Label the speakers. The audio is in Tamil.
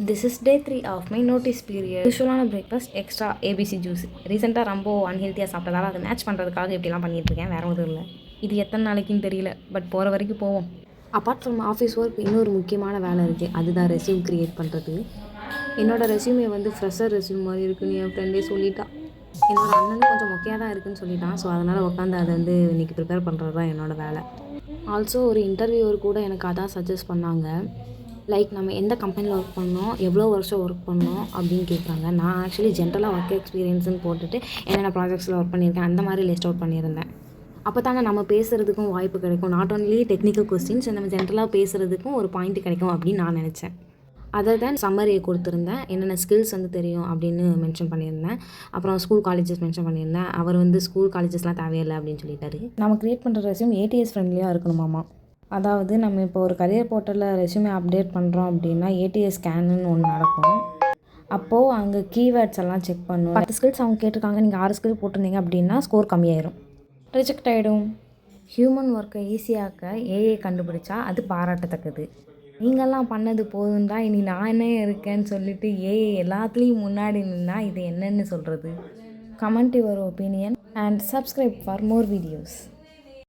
Speaker 1: This is day 3 of my notice period. யூஷுவலான பிரேக்ஃபாஸ்ட் எக்ஸ்ட்ரா ஏபிசி ஜூஸ். ரீசெண்டாக ரொம்ப அன்ஹெல்த்தியாக சாப்பிட்டதால அதை மேட்ச் பண்ணுறதுக்காக இப்படிலாம் பண்ணிகிட்ருக்கேன். வேறு ஒன்றும் இல்லை. இது எத்தனை நாளைக்குன்னு தெரியல, பட் போகிற வரைக்கும் போவோம். அப்பார்ட் ஃப்ரம் ஆஃபீஸ் ஒர்க் இன்னொரு முக்கியமான வேலை இருக்குது. அதுதான் ரெஸ்யூம் க்ரியேட் பண்ணுறது. என்னோடய ரெஸ்யூமே வந்து ஃப்ரெஷர் ரெஸ்யூம் மாதிரி இருக்குன்னு என் ஃப்ரெண்டே சொல்லிட்டா. என்னோடய அண்ணனும் கொஞ்சம் மொக்கையாக தான் இருக்குதுன்னு சொல்லிட்டான். ஸோ அதனால் உட்காந்து அதை வந்து இன்றைக்கி ப்ரிப்பேர் பண்ணுறது தான் என்னோடய வேலை. ஆல்சோ ஒரு இன்டர்வியூவர் கூட எனக்கு அதான் சஜஸ்ட் பண்ணாங்க. லைக் நம்ம எந்த கம்பெனியில் ஒர்க் பண்ணோம், எவ்வளோ வருஷம் ஒர்க் பண்ணோம் அப்படின்னு கேட்குறாங்க. நான் ஆக்சுவலி ஜென்ரலாக ஒர்க் எக்ஸ்பீரியன்ஸுன்னு போட்டுட்டு என்னென்ன ப்ராஜெக்ட்ஸில் ஒர்க் பண்ணியிருக்கேன் அந்த மாதிரி லிஸ்ட் அவுட் பண்ணியிருந்தேன். அப்போ தாங்க நம்ம பேசுகிறதுக்கும் வாய்ப்பு கிடைக்கும். நாட் ஒன்லி டெக்னிக்கல் கொஸ்டின்ஸ், நம்ம ஜென்ரலாக பேசுகிறதுக்கும் ஒரு பாயிண்ட் கிடைக்கும் அப்படின்னு நான் நினச்சேன். அதை தான் சம்மரியை கொடுத்துருந்தேன். என்னென்ன ஸ்கில்ஸ் வந்து தெரியும் அப்படின்னு மென்ஷன் பண்ணியிருந்தேன். அப்புறம் ஸ்கூல் காலேஜஸ் மென்ஷன் பண்ணியிருந்தேன். அவர் வந்து ஸ்கூல் காலேஜஸ்லாம் தேவையில்லை அப்படின்னு சொல்லிட்டாரு. நம்ம க்ரியேட் பண்ணுற ரெஸ்யூம் ஏடிஎஸ் ஃப்ரெண்ட்லியாக இருக்கணுமாமா. அதாவது நம்ம இப்போ ஒரு கரியர் போர்ட்டலில் ரெஸ்யூமே அப்டேட் பண்ணுறோம் அப்படின்னா ஏடிஎஸ் ஸ்கேனுன்னு ஒன்று நடக்கும். அப்போது அங்கே கீவேர்ட்ஸ் எல்லாம் செக் பண்ணும். 10 ஸ்கில்ஸ் அவங்க கேட்டிருக்காங்க, நீங்கள் 6 ஸ்கில் போட்டிருந்தீங்க அப்படின்னா ஸ்கோர் கம்மியாயிரும், ரிஜெக்ட் ஆகிடும். ஹியூமன் ஒர்க்கை ஈஸியாக்க ஏஐ கண்டுபிடிச்சா அது பாராட்டத்தக்கது. நீங்கள்லாம் பண்ணது போதும் தான், இனி நானே இருக்கேன்னு சொல்லிட்டு ஏஐ எல்லாத்துலேயும் முன்னாடி நின்னா இது என்னன்னு சொல்கிறது? Comment your opinion and subscribe for more videos.